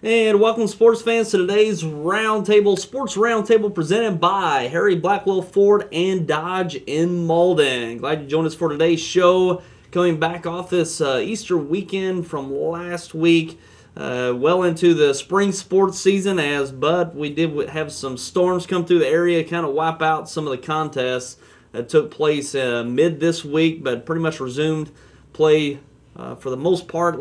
And welcome, sports fans, to today's Roundtable, Sports Roundtable, presented by Harry Blackwell Ford and Dodge in Malden. Glad you joined us for today's show. Coming back off this Easter weekend from last week, well into the spring sports season, but we did have some storms come through the area, kind of wipe out some of the contests that took place mid this week, but pretty much resumed play for the most part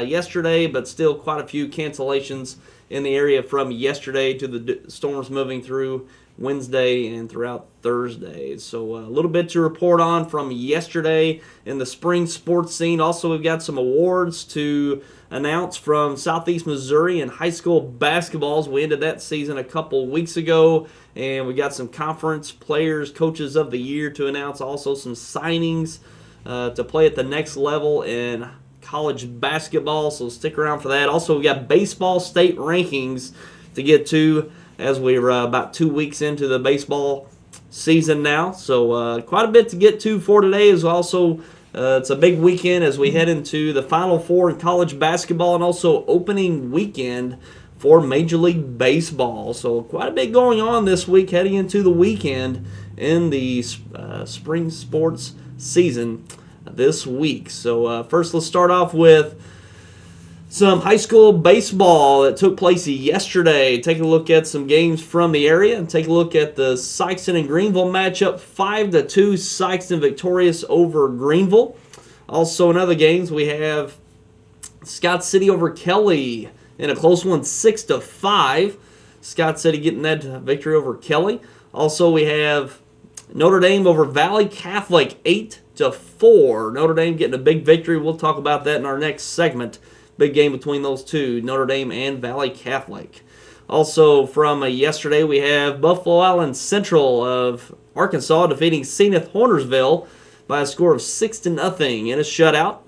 yesterday, but still quite a few cancellations in the area from yesterday to the storms moving through Wednesday and throughout Thursday. So a little bit to report on from yesterday in the spring sports scene. Also, we've got some awards to announce from Southeast Missouri in high school basketballs. We ended that season a couple weeks ago, and we got some conference players, coaches of the year to announce. Also some signings to play at the next level in college basketball, so stick around for that. Also, we got baseball state rankings to get to as we're about 2 weeks into the baseball season now. So quite a bit to get to for today. Is also it's a big weekend as we head into the Final Four in college basketball and also opening weekend for Major League Baseball. So quite a bit going on this week heading into the weekend in the spring sports season this week. So first, let's start off with some high school baseball that took place yesterday. Take a look at some games from the area and take a look at the Sikeston and Greenville matchup. 5-2, Sikeston victorious over Greenville. Also in other games, we have Scott City over Kelly in a close one, 6-5. Scott City getting that victory over Kelly. Also, we have Notre Dame over Valley Catholic, 8-4. Notre Dame getting a big victory. We'll talk about that in our next segment. Big game between those two, Notre Dame and Valley Catholic. Also from yesterday, we have Buffalo Island Central of Arkansas defeating Zenith Hornersville by a score of 6-0 in a shutout.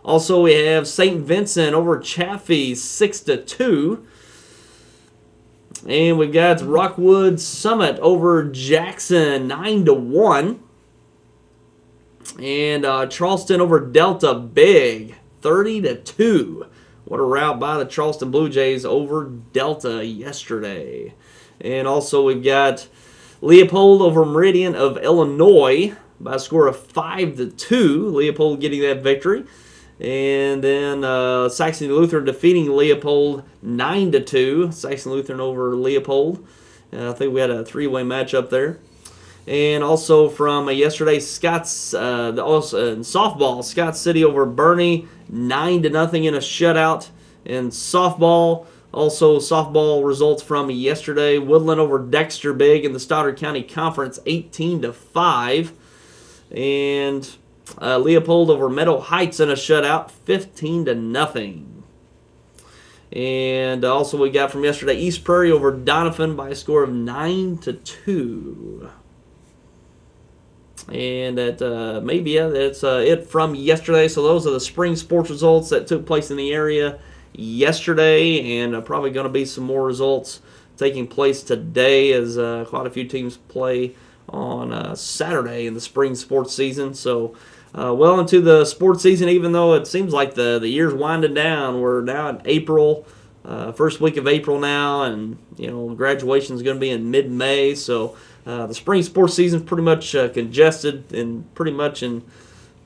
Also, we have St. Vincent over Chaffee, 6-2. And we've got Rockwood Summit over Jackson, 9-1. And Charleston over Delta, big, 30-2. What a rout by the Charleston Blue Jays over Delta yesterday. And also we've got Leopold over Meridian of Illinois by a score of 5-2. Leopold getting that victory. And then Saxony Lutheran defeating Leopold 9-2. Saxony Lutheran over Leopold. I think we had a three-way matchup there. And also from yesterday, also in softball, Scott City over Bernie 9-0 in a shutout. In softball, also softball results from yesterday, Woodland over Dexter big in the Stoddard County Conference, 18-5. And Leopold over Meadow Heights in a shutout, 15-0. And also we got from yesterday, East Prairie over Doniphan by a score of 9-2. And that's it from yesterday. So those are the spring sports results that took place in the area yesterday, and probably going to be some more results taking place today as quite a few teams play on Saturday in the spring sports season. So well into the sports season, even though it seems like the year's winding down. We're now in April, first week of April now, and graduation is going to be in mid-May. So the spring sports season is pretty much congested, and pretty much in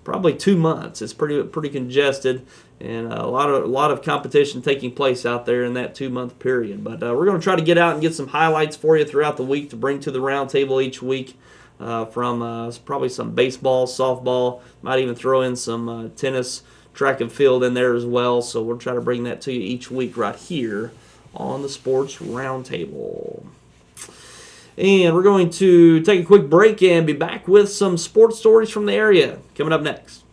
probably 2 months. It's pretty congested, and a lot of competition taking place out there in that 2-month period. But we're going to try to get out and get some highlights for you throughout the week to bring to the roundtable each week. From probably some baseball, softball, might even throw in some tennis, track and field in there as well. So we'll try to bring that to you each week right here on the Sports Roundtable. And we're going to take a quick break and be back with some sports stories from the area coming up next.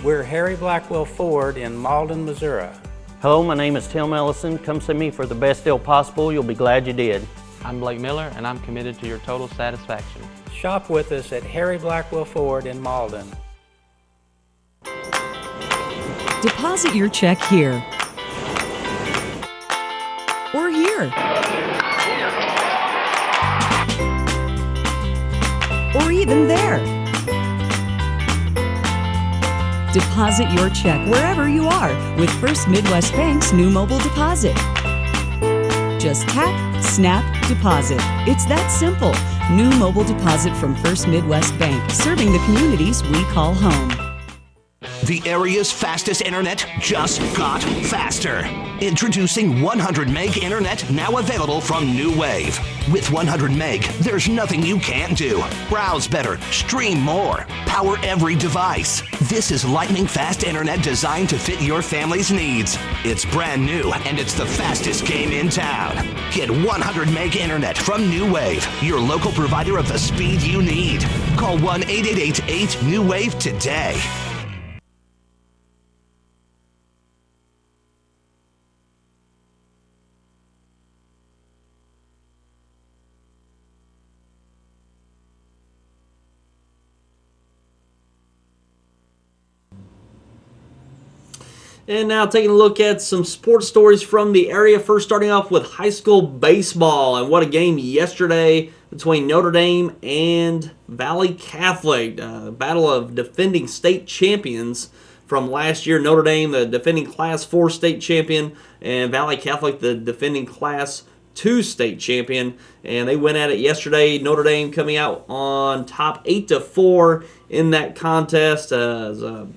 We're Harry Blackwell Ford in Malden, Missouri. Hello, my name is Tim Ellison. Come see me for the best deal possible. You'll be glad you did. I'm Blake Miller, and I'm committed to your total satisfaction. Shop with us at Harry Blackwell Ford in Malden. Deposit your check here or here or even there. Deposit your check wherever you are with First Midwest Bank's new mobile deposit. Just tap, snap, deposit. It's that simple. New mobile deposit from First Midwest Bank, serving the communities we call home. The area's fastest internet just got faster. Introducing 100 meg internet, now available from New Wave. With 100 meg, there's nothing you can't do. Browse better, stream more, power every device. This is lightning fast internet designed to fit your family's needs. It's brand new and it's the fastest game in town. Get 100 meg internet from New Wave, your local provider of the speed you need. Call 1-888-8-NEW-WAVE today. And now taking a look at some sports stories from the area. First starting off with high school baseball. And what a game yesterday between Notre Dame and Valley Catholic. Battle of defending state champions from last year. Notre Dame, the defending Class 4 state champion, and Valley Catholic, the defending Class 2 state champion. And they went at it yesterday. Notre Dame coming out on top 8-4 in that contest. A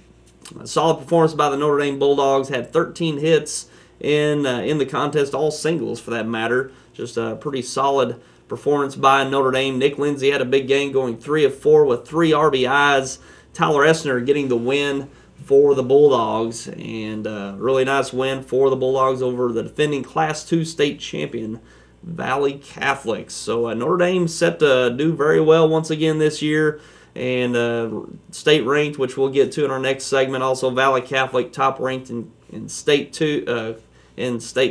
solid performance by the Notre Dame Bulldogs. Had 13 hits in the contest, all singles for that matter. Just a pretty solid performance by Notre Dame. Nick Lindsay had a big game, going 3 of 4 with 3 RBIs. Tyler Essner getting the win for the Bulldogs, and really nice win for the Bulldogs over the defending Class 2 state champion Valley Catholic. So Notre Dame set to do very well once again this year, and state ranked, which we'll get to in our next segment. Also, Valley Catholic top ranked in state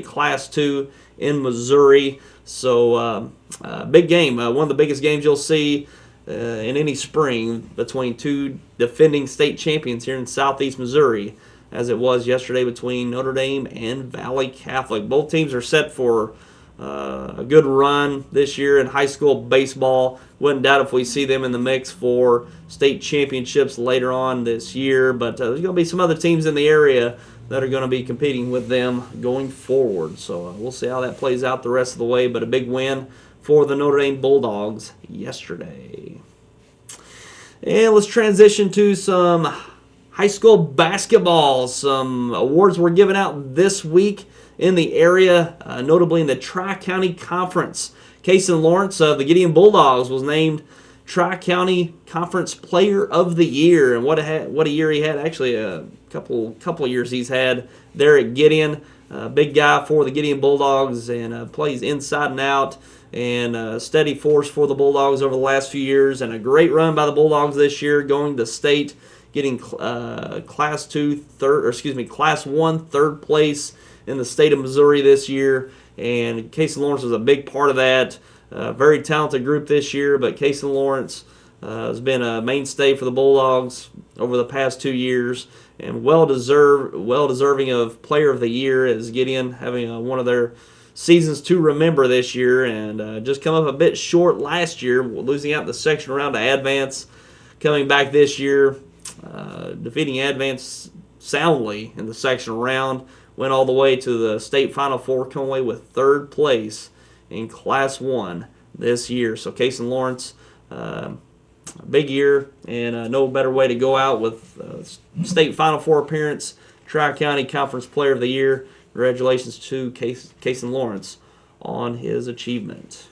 Class 2 in Missouri. So big game, one of the biggest games you'll see in any spring between two defending state champions here in Southeast Missouri, as it was yesterday between Notre Dame and Valley Catholic. Both teams are set for a good run this year in high school baseball. Wouldn't doubt if we see them in the mix for state championships later on this year, but there's going to be some other teams in the area that are going to be competing with them going forward. So we'll see how that plays out the rest of the way, but a big win for the Notre Dame Bulldogs yesterday. And let's transition to some high school basketball. Some awards were given out this week in the area, notably in the Tri-County Conference. Cason Lawrence of the Gideon Bulldogs was named Tri-County Conference Player of the Year, and what a year he had. Actually, a couple of years he's had there at Gideon. Big guy for the Gideon Bulldogs, and plays inside and out, and a steady force for the Bulldogs over the last few years, and a great run by the Bulldogs this year, going to state, getting Class 1 third place in the state of Missouri this year, and Cason Lawrence was a big part of that. Very talented group this year, but Cason Lawrence has been a mainstay for the Bulldogs over the past 2 years, and well deserving of Player of the Year, as Gideon having one of their seasons to remember this year, and just come up a bit short last year, losing out in the section round to Advance. Coming back this year, defeating Advance soundly in the section round. Went all the way to the state Final Four, coming away with third place in Class 1 this year. So Cason Lawrence, big year, and no better way to go out with state Final Four appearance, Tri-County Conference Player of the Year. Congratulations to Cason Lawrence on his achievement.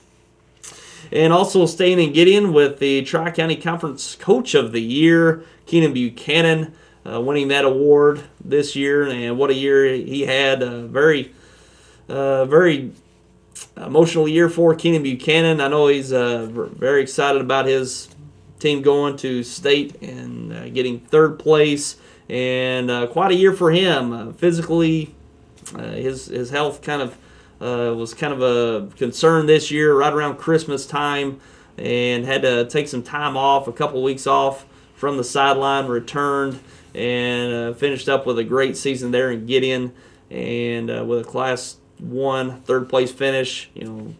And also staying in Gideon with the Tri-County Conference Coach of the Year, Keenan Buchanan, winning that award this year, and what a year he had. Very emotional year for Keenan Buchanan. I know he's very excited about his team going to state and getting third place, and quite a year for him. Physically, his health was kind of a concern this year right around Christmas time, and had to take some time off, a couple weeks off from the sideline, returned, and finished up with a great season there in Gideon, and with a Class 1 third place finish.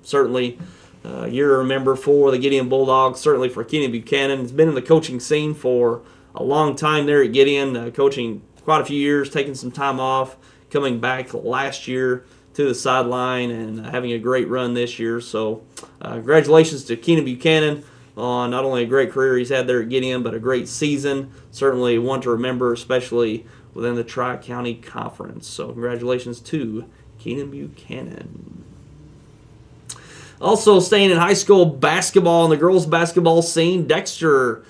Certainly a year to remember for the Gideon Bulldogs, certainly for Keenan Buchanan. He's been in the coaching scene for a long time there at Gideon, coaching quite a few years, taking some time off, coming back last year to the sideline and having a great run this year. So congratulations to Keenan Buchanan on not only a great career he's had there at Gideon, but a great season. Certainly one to remember, especially within the Tri-County Conference. So congratulations to Keenan Buchanan. Also staying in high school basketball and the girls basketball scene, Dexter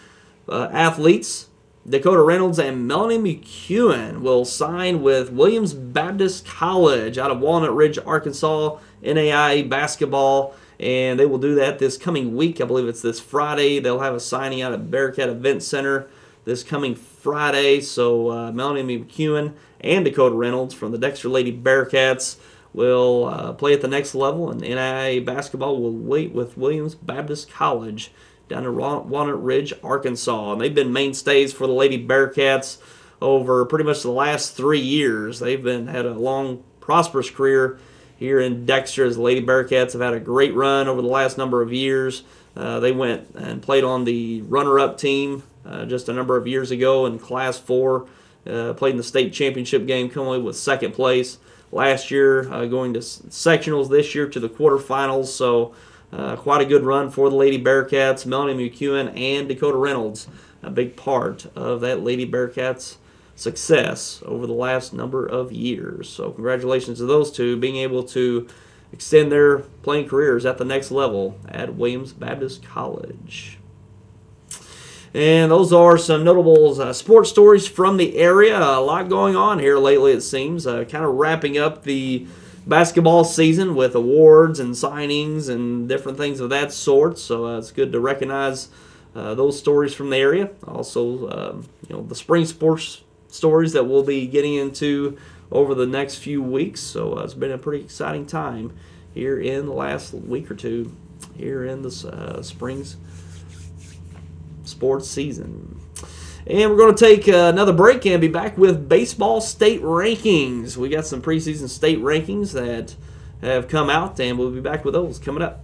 athletes Dakota Reynolds and Melanie McEwen will sign with Williams Baptist College out of Walnut Ridge, Arkansas, NAIA basketball, and they will do that this coming week. I believe it's this Friday. They'll have a signing out at Bearcat Event Center this coming Friday. So Melanie McEwen and Dakota Reynolds from the Dexter Lady Bearcats will play at the next level, and NAIA basketball will wait with Williams Baptist College down in Walnut Ridge, Arkansas. And they've been mainstays for the Lady Bearcats over pretty much the last 3 years. They've had a long, prosperous career here in Dexter as the Lady Bearcats have had a great run over the last number of years. They went and played on the runner-up team just a number of years ago in Class 4. Played in the state championship game, coming away with second place last year, going to sectionals this year to the quarterfinals. So quite a good run for the Lady Bearcats. Melanie McEwen and Dakota Reynolds, a big part of that Lady Bearcats' success over the last number of years. So congratulations to those two being able to extend their playing careers at the next level at Williams Baptist College. And those are some notable sports stories from the area. A lot going on here lately, it seems. Kind of wrapping up the basketball season with awards and signings and different things of that sort. So it's good to recognize those stories from the area. Also, the spring sports stories that we'll be getting into over the next few weeks. So it's been a pretty exciting time here in the last week or two here in the spring's sports season. And we're going to take another break and be back with baseball state rankings. We got some preseason state rankings that have come out, and we'll be back with those coming up.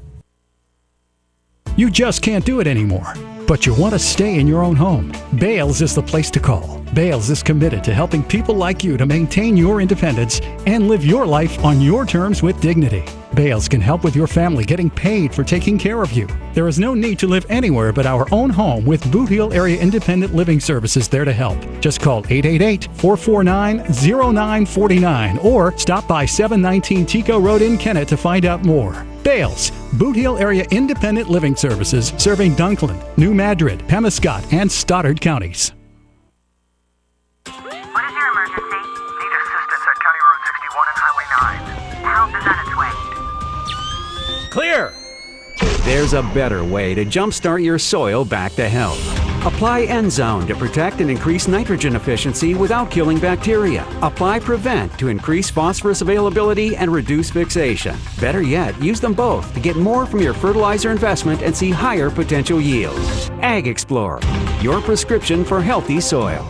You just can't do it anymore, but you want to stay in your own home. Bales is the place to call. Bales is committed to helping people like you to maintain your independence and live your life on your terms with dignity. Bales can help with your family getting paid for taking care of you. There is no need to live anywhere but our own home with Boot Heel Area Independent Living Services there to help. Just call 888-449-0949 or stop by 719 Tico Road in Kennett to find out more. Bales, Boot Heel Area Independent Living Services, serving Dunklin, New Madrid, Pemiscot, and Stoddard counties. What is your emergency? Need assistance at County Road 61 and Highway 9. Help is on its way. Clear! There's a better way to jumpstart your soil back to health. Apply N-Zone to protect and increase nitrogen efficiency without killing bacteria. Apply Prevent to increase phosphorus availability and reduce fixation. Better yet, use them both to get more from your fertilizer investment and see higher potential yields. Ag Explorer, your prescription for healthy soil.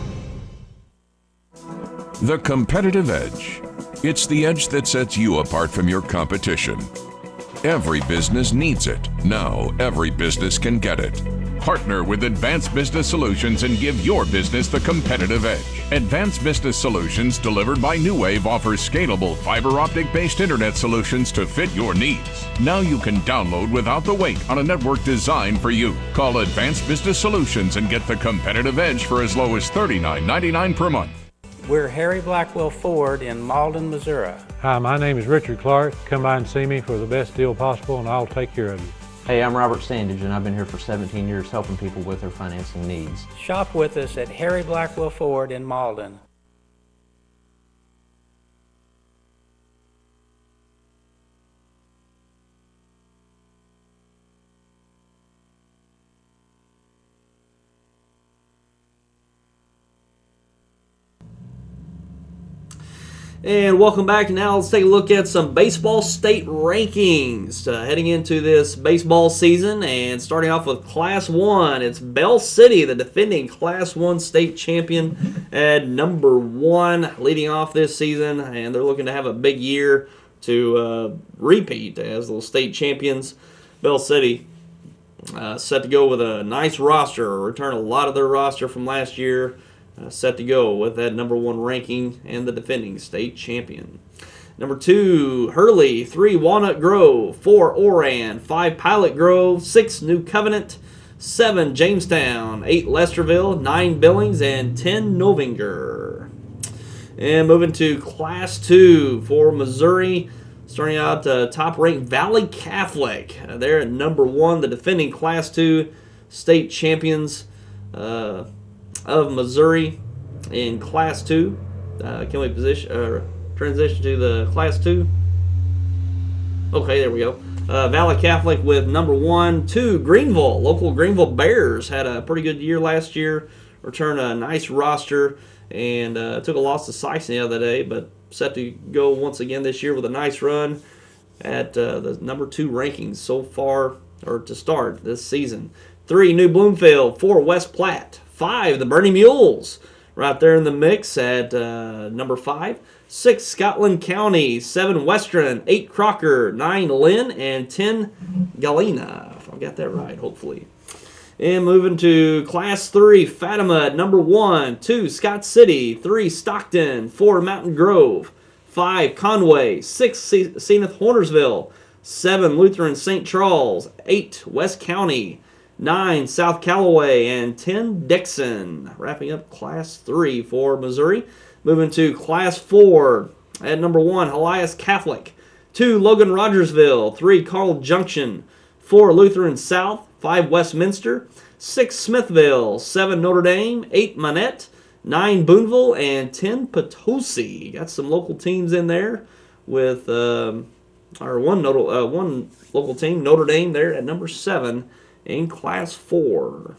The competitive edge. It's the edge that sets you apart from your competition. Every business needs it. Now every business can get it. Partner with Advanced Business Solutions and give your business the competitive edge. Advanced Business Solutions, delivered by New Wave, offers scalable fiber optic-based internet solutions to fit your needs. Now you can download without the wait on a network designed for you. Call Advanced Business Solutions and get the competitive edge for as low as $39.99 per month. We're Harry Blackwell Ford in Malden, Missouri. Hi, my name is Richard Clark. Come by and see me for the best deal possible and I'll take care of you. Hey, I'm Robert Sandage and I've been here for 17 years helping people with their financing needs. Shop with us at Harry Blackwell Ford in Malden. And welcome back. Now let's take a look at some baseball state rankings heading into this baseball season. And starting off with Class 1, it's Bell City, the defending Class 1 state champion at number 1 leading off this season. And they're looking to have a big year to repeat as those state champions. Bell City set to go with a nice roster, return a lot of their roster from last year, set to go with that number 1 ranking and the defending state champion. Number 2, Hurley. 3, Walnut Grove. 4, Oran. 5, Pilot Grove. 6, New Covenant. 7, Jamestown. 8, Lesterville. 9, Billings. And 10, Novinger. And moving to Class 2 for Missouri. Starting out top-ranked Valley Catholic. They're at number 1, the defending Class 2 state champions of Missouri in Class 2. Can we transition to the Class 2? Okay, there we go. Valley Catholic with number 1, 2, Greenville. Local Greenville Bears had a pretty good year last year. Returned a nice roster and took a loss to Sykes the other day, but set to go once again this year with a nice run at the number 2 rankings so far, or to start this season. 3, New Bloomfield. 4, West Platte. 5, the Bernie Mules, right there in the mix at number 5. 6, Scotland County. 7, Western. 8, Crocker. 9, Lynn. And 10, Galena. If I've got that right, hopefully. And moving to Class 3, Fatima at number 1. 2, Scott City. 3, Stockton. 4, Mountain Grove. 5, Conway. 6, Zenith Hornersville. 7, Lutheran St. Charles. 8, West County. 9, South Callaway. And 10, Dixon. Wrapping up Class 3 for Missouri. Moving to Class 4 at number 1, Elias Catholic. 2, Logan Rogersville. 3, Carl Junction. 4, Lutheran South. 5, Westminster. 6, Smithville. 7, Notre Dame. 8, Manette. 9, Boonville. And 10, Potosi. Got some local teams in there with one local team, Notre Dame, there at number 7 in Class 4.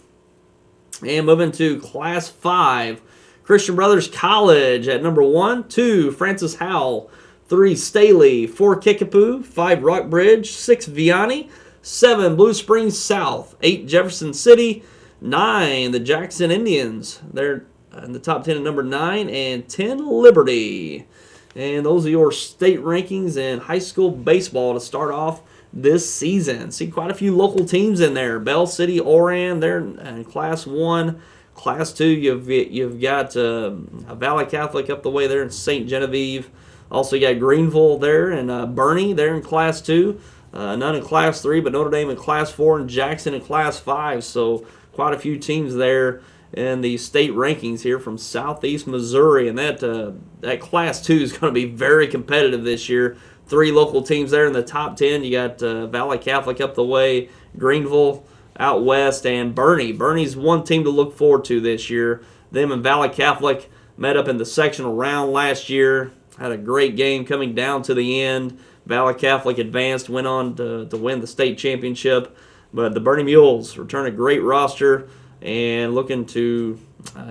And moving to Class 5, Christian Brothers College at number 1. 2, Francis Howell. 3, Staley. 4, Kickapoo. 5, Rockbridge. 6, Vianney. 7, Blue Springs South. 8, Jefferson City. 9, the Jackson Indians. They're in the top 10 at number 9. And 10, Liberty. And those are your state rankings in high school baseball to start off this season. See quite a few local teams in there. Bell City, Oran, they're in Class 1. Class 2, you've got Valley Catholic up the way there in St. Genevieve. Also, you got Greenville there and Bernie there in Class 2. None in Class 3, but Notre Dame in Class 4 and Jackson in Class 5. So quite a few teams there in the state rankings here from Southeast Missouri. And that Class 2 is going to be very competitive this year. 3 local teams there in the top 10. You got Valley Catholic up the way, Greenville out west, and Bernie. Bernie's one team to look forward to this year. Them and Valley Catholic met up in the sectional round last year. Had a great game coming down to the end. Valley Catholic advanced, went on to win the state championship. But the Bernie Mules return a great roster and looking to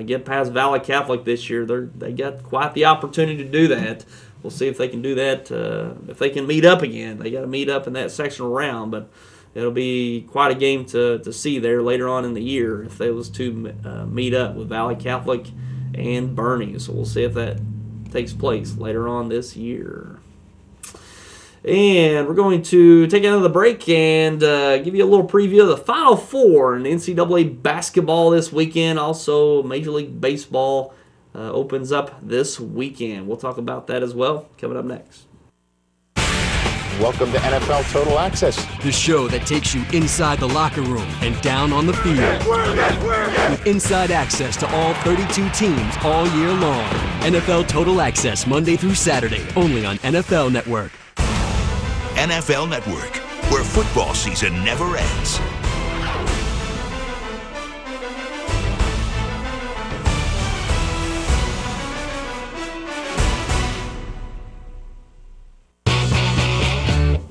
get past Valley Catholic this year. They got quite the opportunity to do that. We'll see if they can do that, if they can meet up again. They got to meet up in that sectional round, but it'll be quite a game to see there later on in the year if those two meet up with Valley Catholic and Bernie. So we'll see if that takes place later on this year. And we're going to take another break and give you a little preview of the Final Four in NCAA basketball this weekend. Also, Major League Baseball opens up this weekend. We'll talk about that as well coming up next. Welcome to NFL Total Access, the show that takes you inside the locker room and down on the field. With inside access to all 32 teams all year long. NFL Total Access, Monday through Saturday, only on NFL Network. NFL Network, where football season never ends.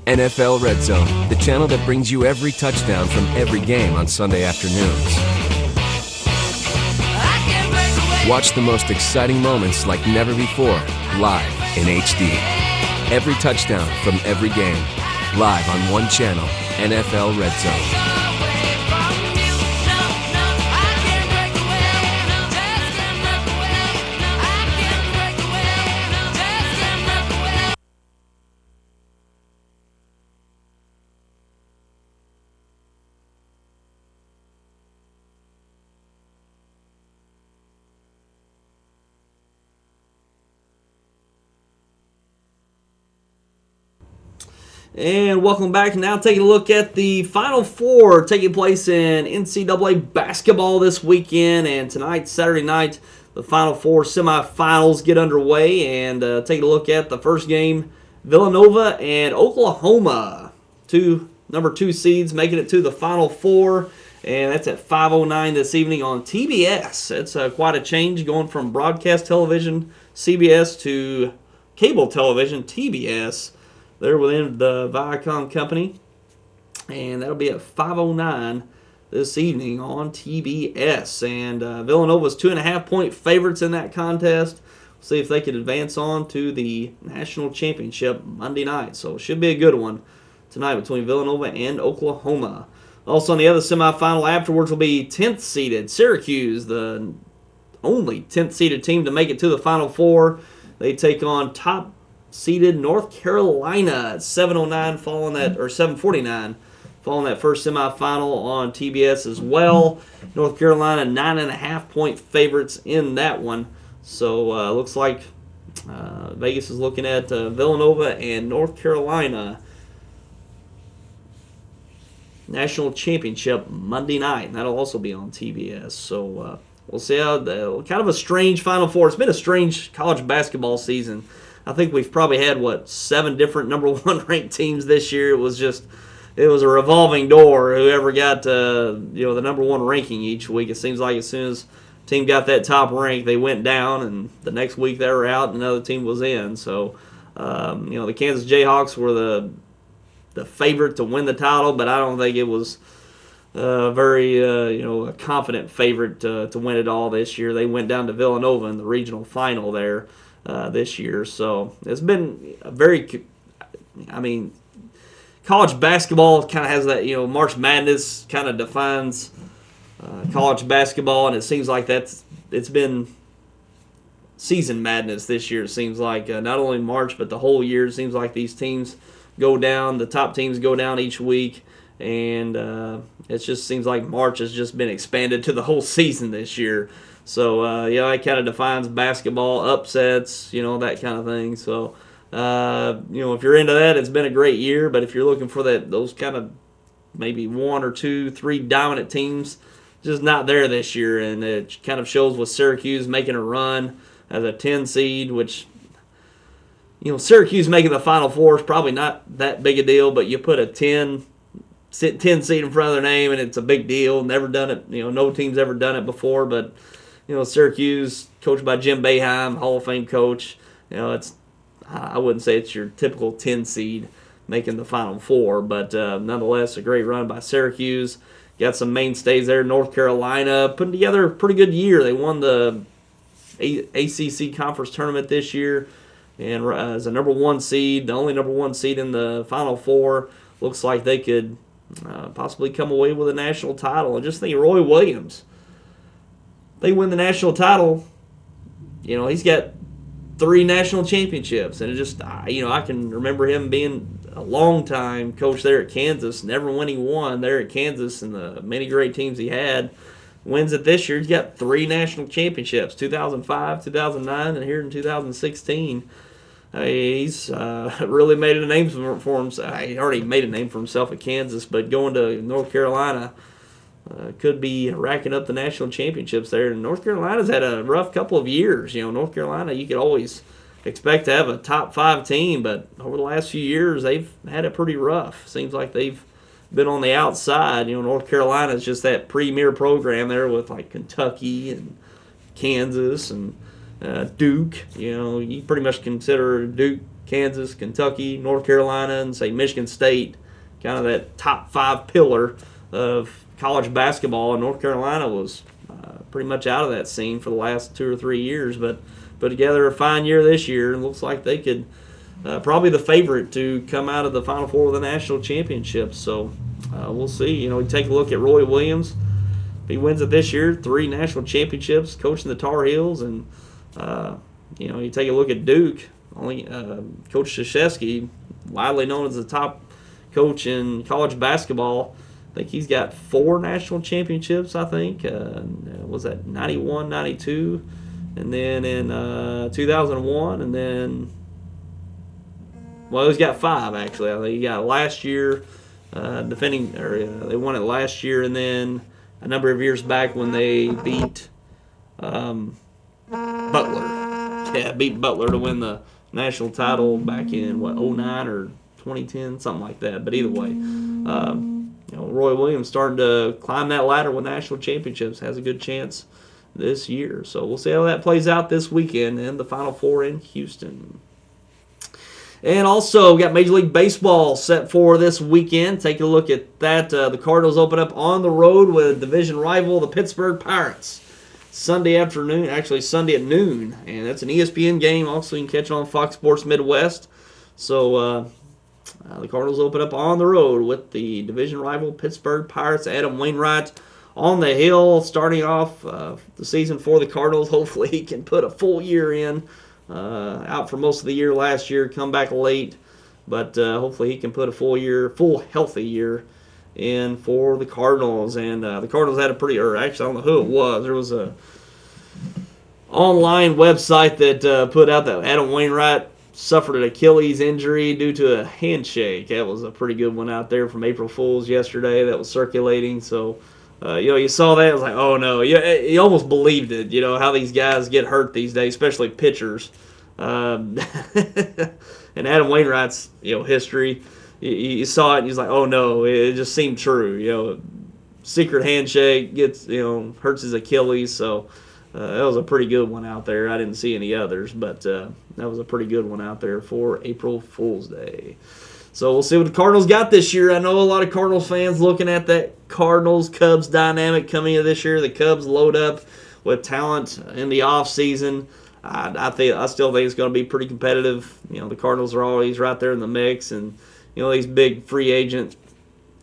NFL Red Zone, the channel that brings you every touchdown from every game on Sunday afternoons. Watch the most exciting moments like never before, live in HD. Every touchdown from every game, live on one channel, NFL Red Zone. And welcome back. Now taking a look at the Final Four taking place in NCAA basketball this weekend. And tonight, Saturday night, the Final Four semifinals get underway. And taking a look at the first game, Villanova and Oklahoma. Number 2 seeds making it to the Final Four. And that's at 5:09 this evening on TBS. It's quite a change going from broadcast television, CBS, to cable television, TBS. They're within the Viacom company, and that'll be at 5:09 this evening on TBS. And Villanova's 2.5-point favorites in that contest. We'll see if they can advance on to the national championship Monday night. So it should be a good one tonight between Villanova and Oklahoma. Also on the other semifinal afterwards will be 10th seeded Syracuse, the only 10th seeded team to make it to the Final Four. They take on top seeded North Carolina at 7:09 following that, or 7:49 following that first semifinal on TBS as well. North Carolina 9.5-point favorites in that one. So looks like Vegas is looking at Villanova and North Carolina national championship Monday night, and that'll also be on TBS. So we'll see how kind of a strange Final Four. It's been a strange college basketball season. I think we've probably had, 7 different number 1 ranked teams this year. It was a revolving door. Whoever got the number 1 ranking each week, it seems like as soon as a team got that top rank, they went down, and the next week they were out, and another team was in. So, the Kansas Jayhawks were the favorite to win the title, but I don't think it was very a confident favorite to win it all this year. They went down to Villanova in the regional final there this year. So it's been a very, college basketball kind of has that, March Madness kind of defines college basketball, and it seems like it's been season madness this year. It seems like not only March, but the whole year. It seems like these teams go down, the top teams go down each week, and it just seems like March has just been expanded to the whole season this year. So, it kind of defines basketball, upsets, that kind of thing. So, if you're into that, it's been a great year. But if you're looking for those kind of maybe 1 or 2, 3 dominant teams, just not there this year. And it kind of shows with Syracuse making a run as a 10 seed, which, Syracuse making the Final Four is probably not that big a deal, but you put a 10 seed in front of their name, and it's a big deal. Never done it. No team's ever done it before, but Syracuse, coached by Jim Boeheim, Hall of Fame coach. I wouldn't say it's your typical 10 seed making the Final Four, but nonetheless, a great run by Syracuse. Got some mainstays there. North Carolina putting together a pretty good year. They won the ACC Conference Tournament this year, and as a number 1 seed, the only number 1 seed in the Final Four, looks like they could possibly come away with a national title. And just think of Roy Williams. They win the national title, he's got 3 national championships. And it just, I can remember him being a long-time coach there at Kansas, never winning one there at Kansas and the many great teams he had. Wins it this year. He's got 3 national championships, 2005, 2009, and here in 2016. He's really made a name for himself. He already made a name for himself at Kansas, but going to North Carolina, could be racking up the national championships there. And North Carolina's had a rough couple of years. North Carolina, you could always expect to have a top 5 team, but over the last few years, they've had it pretty rough. Seems like they've been on the outside. North Carolina's just that premier program there with like Kentucky and Kansas and Duke. You pretty much consider Duke, Kansas, Kentucky, North Carolina, and say Michigan State kind of that top 5 pillar of college basketball, and North Carolina was pretty much out of that scene for the last 2 or 3 years, but put together a fine year this year, and looks like they could probably the favorite to come out of the Final Four with a national championship. So we'll see. You take a look at Roy Williams. If he wins it this year, 3 national championships, coaching the Tar Heels, and you take a look at Duke. Only Coach Krzyzewski, widely known as the top coach in college basketball. I think he's got 4 national championships, I think. Was that 91, 92, and then in 2001, and then Well, he's got 5 actually. I think he got last year, they won it last year, and then a number of years back when they beat Butler. Yeah, beat Butler to win the national title back in '09 or 2010, something like that. But either way, Roy Williams starting to climb that ladder with national championships, has a good chance this year. So we'll see how that plays out this weekend in the Final Four in Houston. And also, we got Major League Baseball set for this weekend. Take a look at that. The Cardinals open up on the road with division rival, the Pittsburgh Pirates. Sunday afternoon, actually Sunday at noon. And that's an ESPN game. Also, you can catch it on Fox Sports Midwest. So, the Cardinals open up on the road with the division rival Pittsburgh Pirates. Adam Wainwright on the hill, starting off the season for the Cardinals. Hopefully he can put a full year in. Out for most of the year last year, come back late. But hopefully he can put a full healthy year in for the Cardinals. And the Cardinals had actually I don't know who it was. There was a online website that put out that Adam Wainwright suffered an Achilles injury due to a handshake. That was a pretty good one out there from April Fool's yesterday that was circulating. So, you saw that. It was like, oh no. You almost believed it, how these guys get hurt these days, especially pitchers. And Adam Wainwright's, history, you saw it and he's like, oh no, it just seemed true. Secret handshake hurts his Achilles. So, that was a pretty good one out there. I didn't see any others, but that was a pretty good one out there for April Fool's Day. So we'll see what the Cardinals got this year. I know a lot of Cardinals fans looking at that Cardinals-Cubs dynamic coming into this year. The Cubs load up with talent in the offseason. I still think it's going to be pretty competitive. The Cardinals are always right there in the mix, and these big free agent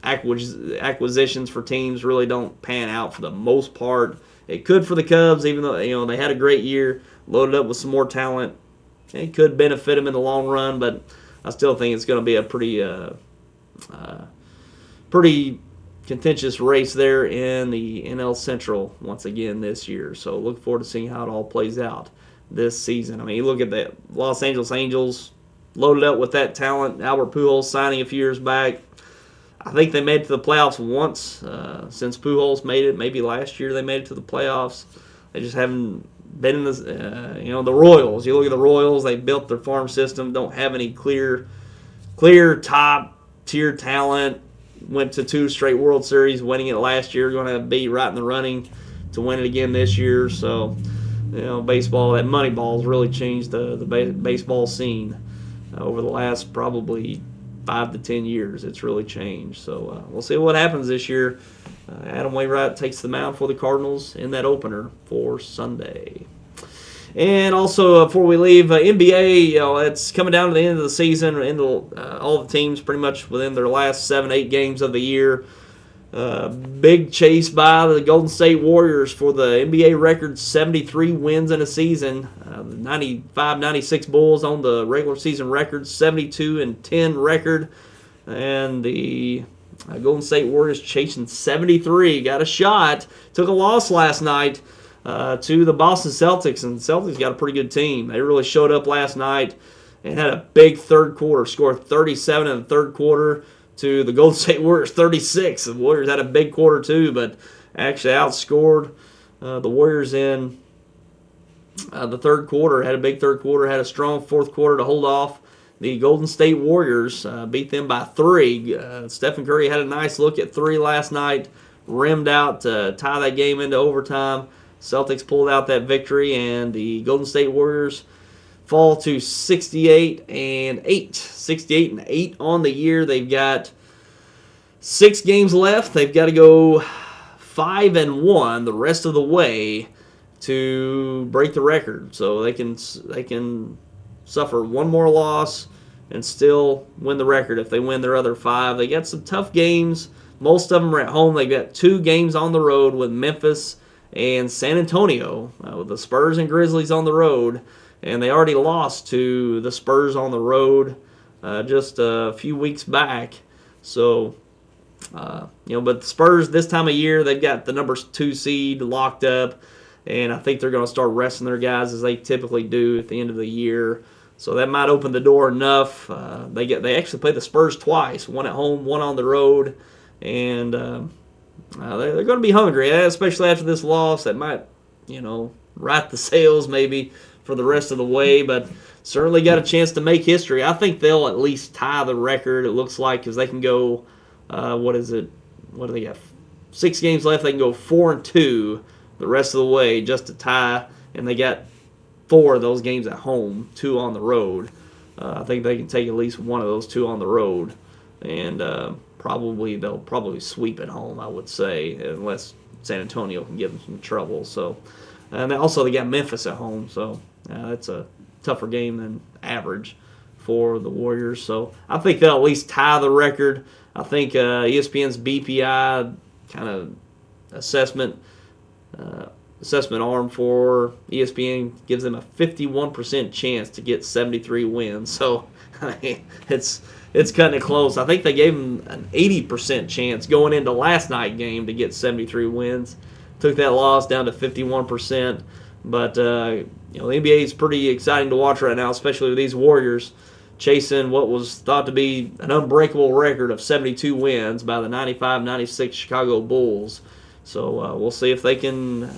acquisitions for teams really don't pan out for the most part. It could for the Cubs, even though they had a great year, loaded up with some more talent. It could benefit them in the long run, but I still think it's going to be a pretty contentious race there in the NL Central once again this year. So look forward to seeing how it all plays out this season. I mean, you look at the Los Angeles Angels loaded up with that talent. Albert Pujols signing a few years back. I think they made it to the playoffs once since Pujols made it. Maybe last year they made it to the playoffs. They just haven't been in the Royals. You look at the Royals, they built their farm system, don't have any clear top tier talent. Went to 2 straight World Series, winning it last year. Going to be right in the running to win it again this year. So, baseball, that money ball's really changed the baseball scene over the last probably 5 to 10 years. It's really changed. So we'll see what happens this year. Adam Wainwright takes the mound for the Cardinals in that opener for Sunday. And also, before we leave, NBA, it's coming down to the end of the season. All the teams pretty much within their last 7-8 games of the year. Big chase by the Golden State Warriors for the NBA record 73 wins in a season. 95-96 Bulls on the regular season record, 72-10 record. And the Golden State Warriors chasing 73. Got a shot. Took a loss last night to the Boston Celtics. And the Celtics got a pretty good team. They really showed up last night and had a big third quarter. Scored 37 in the third quarter to the Golden State Warriors 36. The Warriors had a big quarter too, but actually outscored the Warriors in the third quarter. Had a big third quarter, had a strong fourth quarter to hold off the Golden State Warriors. Beat them by 3. Stephen Curry had a nice look at 3 last night, rimmed out to tie that game into overtime. Celtics pulled out that victory, and the Golden State Warriors fall to 68-8. 68-8 on the year. They've got 6 games left. They've got to go 5-1 the rest of the way to break the record. So they can suffer one more loss and still win the record if they win their other 5. They got some tough games. Most of them are at home. They've got 2 games on the road with Memphis and San Antonio, with the Spurs and Grizzlies on the road. And they already lost to the Spurs on the road just a few weeks back. So, but the Spurs this time of year, they've got the number 2 seed locked up. And I think they're going to start resting their guys as they typically do at the end of the year. So that might open the door enough. They actually play the Spurs twice, one at home, one on the road, and they're going to be hungry, especially after this loss. That might, right the sails maybe for the rest of the way, but certainly got a chance to make history. I think they'll at least tie the record, it looks like, because they can go, what do they got? 6 games left. They can go 4-2 the rest of the way just to tie, and they got 4 of those games at home, 2 on the road. I think they can take at least one of those 2 on the road, and they'll probably sweep at home, I would say, unless San Antonio can give them some trouble. So, and also they got Memphis at home, so that's a tougher game than average for the Warriors. So I think they'll at least tie the record. I think ESPN's BPI kind of assessment arm for ESPN gives them a 51% chance to get 73 wins. So it's cutting it close. I think they gave them an 80% chance going into last night's game to get 73 wins. Took that loss down to 51%. But the NBA is pretty exciting to watch right now, especially with these Warriors chasing what was thought to be an unbreakable record of 72 wins by the 95-96 Chicago Bulls. So we'll see if they can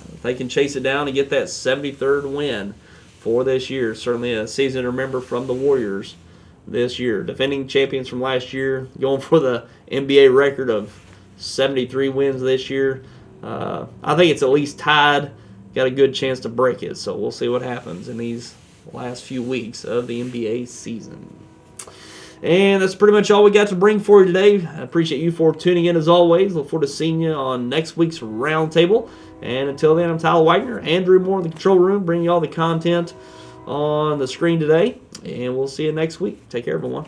chase it down and get that 73rd win for this year. Certainly a season to remember from the Warriors this year. Defending champions from last year, going for the NBA record of 73 wins this year. I think it's at least tied. Got a good chance to break it. So we'll see what happens in these last few weeks of the NBA season. And that's pretty much all we got to bring for you today. I appreciate you for tuning in as always. Look forward to seeing you on next week's Roundtable. And until then, I'm Tyler Wagner, Andrew Moore in the control room, bringing you all the content on the screen today. And we'll see you next week. Take care, everyone.